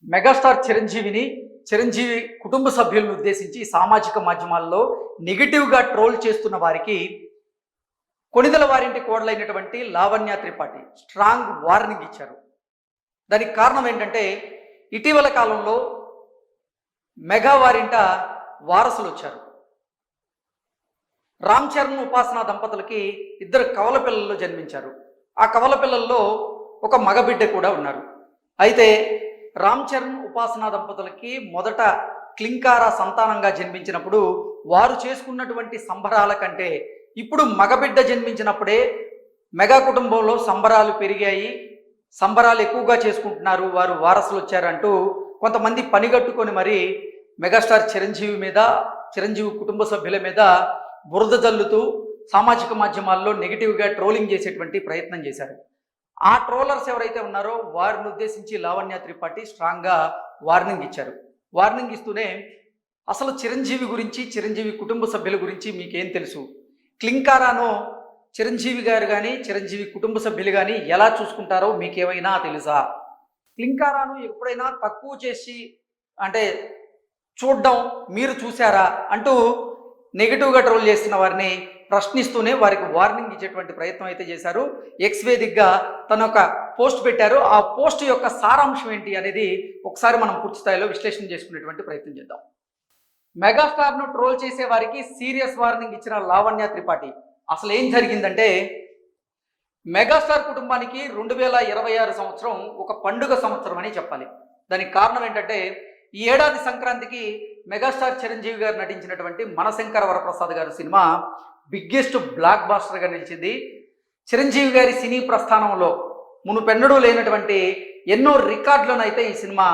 Megastar Chiranjeevi కుటుంబ సభ్యులను ఉద్దేశించి సామాజిక మాధ్యమాల్లో నెగిటివ్గా ట్రోల్ చేస్తున్న వారికి కొణిదెల వారింటి కోడలైనటువంటి లావణ్య త్రిపాఠి స్ట్రాంగ్ వార్నింగ్ ఇచ్చారు. దానికి కారణం ఏంటంటే ఇటీవల కాలంలో మెగా వారింట వారసులు వచ్చారు. రామ్ చరణ్ ఉపాసన దంపతులకి 2 కవల పిల్లలు జన్మించారు. ఆ కవల పిల్లల్లో ఒక మగబిడ్డ కూడా ఉన్నారు. అయితే రామ్ చరణ్ ఉపాసన దంపతులకి మొదట క్లింకార సంతానంగా జన్మించినప్పుడు వారు చేసుకున్నటువంటి సంబరాల కంటే ఇప్పుడు మగబిడ్డ జన్మించినప్పుడే మెగా కుటుంబంలో సంబరాలు పెరిగాయి, సంబరాలు ఎక్కువగా చేసుకుంటున్నారు, వారు వారసులు వచ్చారంటూ కొంతమంది పనిగట్టుకొని మరి మెగాస్టార్ చిరంజీవి కుటుంబ సభ్యుల మీద బురద జల్లుతూ సామాజిక మాధ్యమాల్లో నెగిటివ్గా ట్రోలింగ్ చేసేటువంటి ప్రయత్నం చేశారు. ఆ ట్రోలర్స్ ఎవరైతే ఉన్నారో వారిని ఉద్దేశించి లావణ్య త్రిపాఠి స్ట్రాంగ్గా వార్నింగ్ ఇచ్చారు. వార్నింగ్ ఇస్తూనే అసలు చిరంజీవి కుటుంబ సభ్యుల గురించి మీకేం తెలుసు? క్లింకారాను చిరంజీవి గారు కానీ చిరంజీవి కుటుంబ సభ్యులు కానీ ఎలా చూసుకుంటారో మీకేమైనా తెలుసా? క్లింకారాను ఎప్పుడైనా తక్కువ చేసి అంటే చూడడం మీరు చూసారా అంటూ నెగిటివ్గా ట్రోల్ చేస్తున్న వారిని ప్రశ్నిస్తూనే వారికి వార్నింగ్ ఇచ్చేటువంటి ప్రయత్నం అయితే చేశారు. ఎక్స్ వేదికగా తన ఒక పోస్ట్ పెట్టారు. ఆ పోస్ట్ యొక్క సారాంశం ఏంటి అనేది ఒకసారి మనం పూర్తి స్థాయిలో విశ్లేషణ చేసుకునేటువంటి ప్రయత్నం చేద్దాం. మెగాస్టార్ను ట్రోల్ చేసే వారికి సీరియస్ వార్నింగ్ ఇచ్చిన లావణ్య త్రిపాఠి. అసలు ఏం జరిగిందంటే మెగాస్టార్ కుటుంబానికి 2026 సంవత్సరం ఒక పండుగ సంవత్సరం అని చెప్పాలి. దానికి కారణం ఏంటంటే ఈ ఏడాది సంక్రాంతికి మెగాస్టార్ చిరంజీవి గారు నటించినటువంటి మనశంకర వరప్రసాద్ గారి సినిమా బిగ్గెస్ట్ బ్లాక్ బాస్టర్గా నిలిచింది. చిరంజీవి గారి సినీ ప్రస్థానంలో మునుపెన్నడూ లేనటువంటి ఎన్నో రికార్డులను అయితే ఈ సినిమా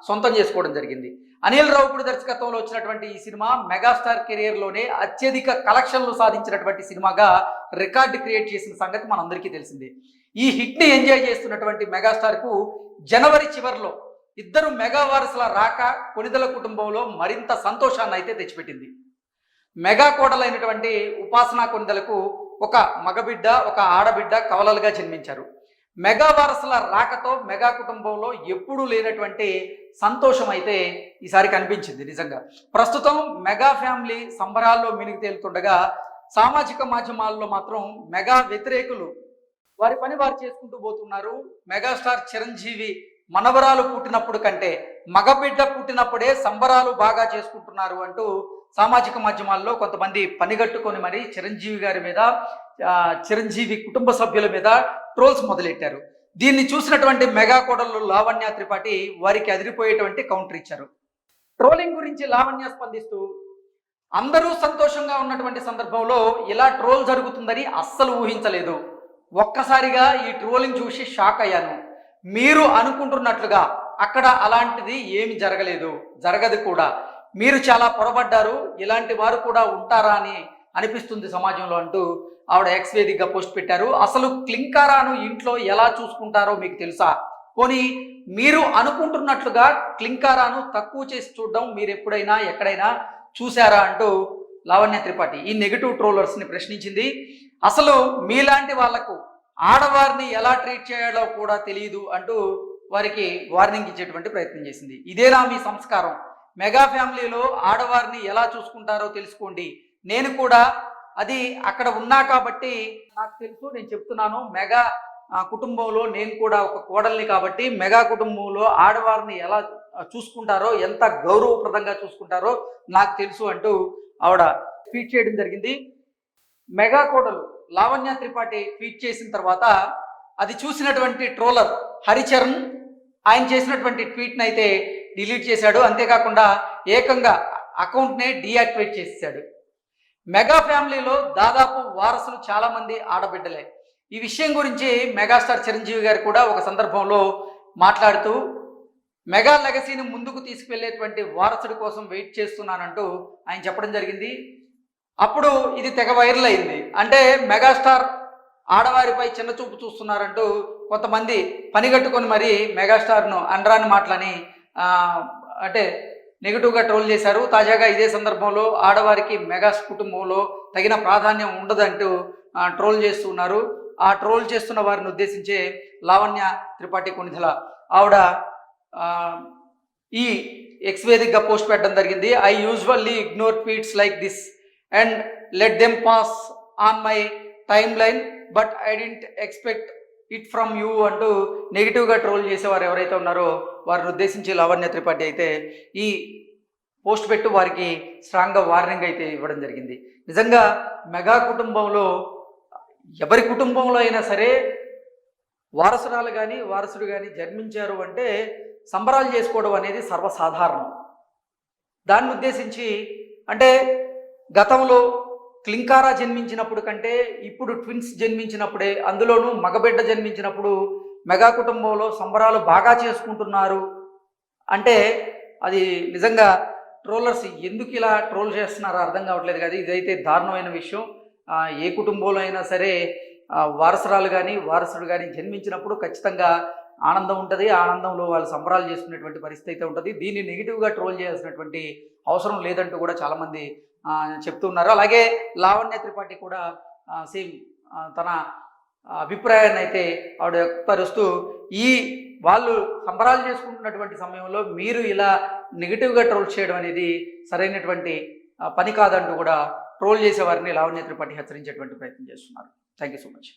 సొంతం చేసుకోవడం జరిగింది. అనిల్ రావుపూడి దర్శకత్వంలో వచ్చినటువంటి ఈ సినిమా మెగాస్టార్ కెరియర్లోనే అత్యధిక కలెక్షన్లు సాధించినటువంటి సినిమాగా రికార్డు క్రియేట్ చేసిన సంగతి మనందరికీ తెలిసిందే. ఈ హిట్ని ఎంజాయ్ చేస్తున్నటువంటి మెగాస్టార్కు జనవరి చివరిలో 2 మెగా వారసుల రాక కొణిదెల కుటుంబంలో మరింత సంతోషాన్ని అయితే తెచ్చిపెట్టింది. మెగా కోడలైనటువంటి ఉపాసన కొణిదెలకు ఒక మగబిడ్డ ఒక ఆడబిడ్డ కవలలుగా జన్మించారు. మెగా వారసుల రాకతో మెగా కుటుంబంలో ఎప్పుడూ లేనటువంటి సంతోషం అయితే ఈసారి కనిపించింది. నిజంగా ప్రస్తుతం మెగా ఫ్యామిలీ సంబరాల్లో మినిగి తేలుతుండగా సామాజిక మాధ్యమాల్లో మాత్రం మెగా వ్యతిరేకులు వారి పని వారు చేసుకుంటూ పోతున్నారు. మెగాస్టార్ చిరంజీవి మనవరాలు పుట్టినప్పుడు కంటే మగబిడ్డ పుట్టినప్పుడే సంబరాలు బాగా చేసుకుంటున్నారు అంటూ సామాజిక మాధ్యమాల్లో కొంతమంది పనిగట్టుకొని మరి చిరంజీవి గారి మీద చిరంజీవి కుటుంబ సభ్యుల మీద ట్రోల్స్ మొదలెట్టారు. దీన్ని చూసినటువంటి మెగా కోడళ్ళు లావణ్య త్రిపాఠి వారికి అదిరిపోయేటువంటి కౌంటర్ ఇచ్చారు. ట్రోలింగ్ గురించి లావణ్య స్పందిస్తూ అందరూ సంతోషంగా ఉన్నటువంటి సందర్భంలో ఇలా ట్రోల్ జరుగుతుందని అస్సలు ఊహించలేదు. ఒక్కసారిగా ఈ ట్రోలింగ్ చూసి షాక్ అయ్యాను. మీరు అనుకుంటున్నట్లుగా అక్కడ అలాంటిది ఏమి జరగలేదు, జరగదు కూడా. మీరు చాలా పొరపడ్డారు, ఇలాంటి వారు కూడా ఉంటారా అని అనిపిస్తుంది సమాజంలో అంటూ ఆవిడ ఎక్స్ వేదికగా పోస్ట్ పెట్టారు. అసలు క్లింకారాను ఇంట్లో ఎలా చూసుకుంటారో మీకు తెలుసా? పోనీ మీరు అనుకుంటున్నట్లుగా క్లింకారాను తక్కువ చేసి చూడడం మీరు ఎప్పుడైనా ఎక్కడైనా చూసారా అంటూ లావణ్య త్రిపాఠి ఈ నెగిటివ్ ట్రోలర్స్ని ప్రశ్నించింది. అసలు మీలాంటి వాళ్లకు ఆడవారిని ఎలా ట్రీట్ చేయాలో కూడా తెలియదు అంటూ వారికి వార్నింగ్ ఇచ్చేటువంటి ప్రయత్నం చేసింది. ఇదేనా మీ సంస్కారం? మెగా ఫ్యామిలీలో ఆడవారిని ఎలా చూసుకుంటారో తెలుసుకోండి. నేను కూడా అది అక్కడ ఉన్నా కాబట్టి నాకు తెలుసు, నేను చెప్తున్నాను. మెగా కుటుంబంలో నేను కూడా ఒక కోడల్ని కాబట్టి మెగా కుటుంబంలో ఆడవారిని ఎలా చూసుకుంటారో, ఎంత గౌరవప్రదంగా చూసుకుంటారో నాకు తెలుసు అంటూ ఆవిడ ట్వీట్ చేయడం జరిగింది. మెగా కోడలు లావణ్య త్రిపాఠి ట్వీట్ చేసిన తర్వాత అది చూసినటువంటి ట్రోలర్ హరిచరణ్ ఆయన చేసినటువంటి ట్వీట్ని అయితే డిలీట్ చేశాడు. అంతేకాకుండా ఏకంగా అకౌంట్నే డీయాక్టివేట్ చేసేసాడు. మెగా ఫ్యామిలీలో దాదాపు వారసులు చాలామంది ఆడబిడ్డలే. ఈ విషయం గురించి మెగాస్టార్ చిరంజీవి గారు కూడా ఒక సందర్భంలో మాట్లాడుతూ మెగా లెగసీని ముందుకు తీసుకువెళ్ళేటువంటి వారసుడి కోసం వెయిట్ చేస్తున్నానంటూ ఆయన చెప్పడం జరిగింది. అప్పుడు ఇది తెగ వైరల్ అయింది. అంటే మెగాస్టార్ ఆడవారిపై చిన్న చూపు చూస్తున్నారంటూ కొంతమంది పనిగట్టుకొని మరి మెగాస్టార్ను అనరాని మాటలని అంటే నెగిటివ్గా ట్రోల్ చేశారు. తాజాగా ఇదే సందర్భంలో ఆడవారికి మెగా కుటుంబంలో తగిన ప్రాధాన్యం ఉండదంటూ ట్రోల్ చేస్తున్నారు. ఆ ట్రోల్ చేస్తున్న వారిని ఉద్దేశించే లావణ్య త్రిపాఠి కొణిదెల ఆవిడ ఈ ఎక్స్ వేదికగా పోస్ట్ పెట్టడం జరిగింది. I usually ignore tweets like this and let them pass on my time line but I didn't expect it from you అంటూ నెగిటివ్గా ట్రోల్ చేసేవారు ఎవరైతే ఉన్నారో వారిని ఉద్దేశించి లావణ్య త్రిపాఠి అయితే ఈ పోస్ట్ పెట్టు వారికి స్ట్రాంగ్గా వార్నింగ్ అయితే ఇవ్వడం జరిగింది. నిజంగా మెగా కుటుంబంలో ఎవరి కుటుంబంలో అయినా సరే వారసురాలు కానీ వారసుడు కానీ జన్మించారు అంటే సంబరాలు చేసుకోవడం అనేది సర్వసాధారణం. దాన్ని ఉద్దేశించి అంటే గతంలో క్లింకారా జన్మించినప్పుడు కంటే ఇప్పుడు ట్విన్స్ జన్మించినప్పుడే, అందులోనూ మగబిడ్డ జన్మించినప్పుడు మెగా కుటుంబంలో సంబరాలు బాగా చేసుకుంటున్నారు అంటే అది నిజంగా ట్రోలర్స్ ఎందుకు ఇలా ట్రోల్ చేస్తున్నారో అర్థం కావట్లేదు కదా. ఇదైతే దారుణమైన విషయం. ఏ కుటుంబంలో అయినా సరే వారసురాలు కానీ వారసుడు కానీ జన్మించినప్పుడు ఖచ్చితంగా ఆనందం ఉంటుంది. ఆనందంలో వాళ్ళు సంబరాలు చేసుకునేటువంటి పరిస్థితి అయితే ఉంటుంది. దీన్ని నెగిటివ్గా ట్రోల్ చేయాల్సినటువంటి అవసరం లేదంటూ కూడా చాలామంది చెప్తున్నారు. అలాగే లావణ్య త్రిపాఠి కూడా సేమ్ తన అభిప్రాయాన్ని అయితే ఆవిడ వ్యక్తపరుస్తూ ఈ వాళ్ళు సంబరాలు చేసుకుంటున్నటువంటి సమయంలో మీరు ఇలా నెగిటివ్గా ట్రోల్ చేయడం అనేది సరైనటువంటి పని కాదంటూ కూడా ట్రోల్ చేసే వారిని లావణ్య త్రిపాఠి హెచ్చరించేటువంటి ప్రయత్నం చేస్తున్నారు. Thank you so much.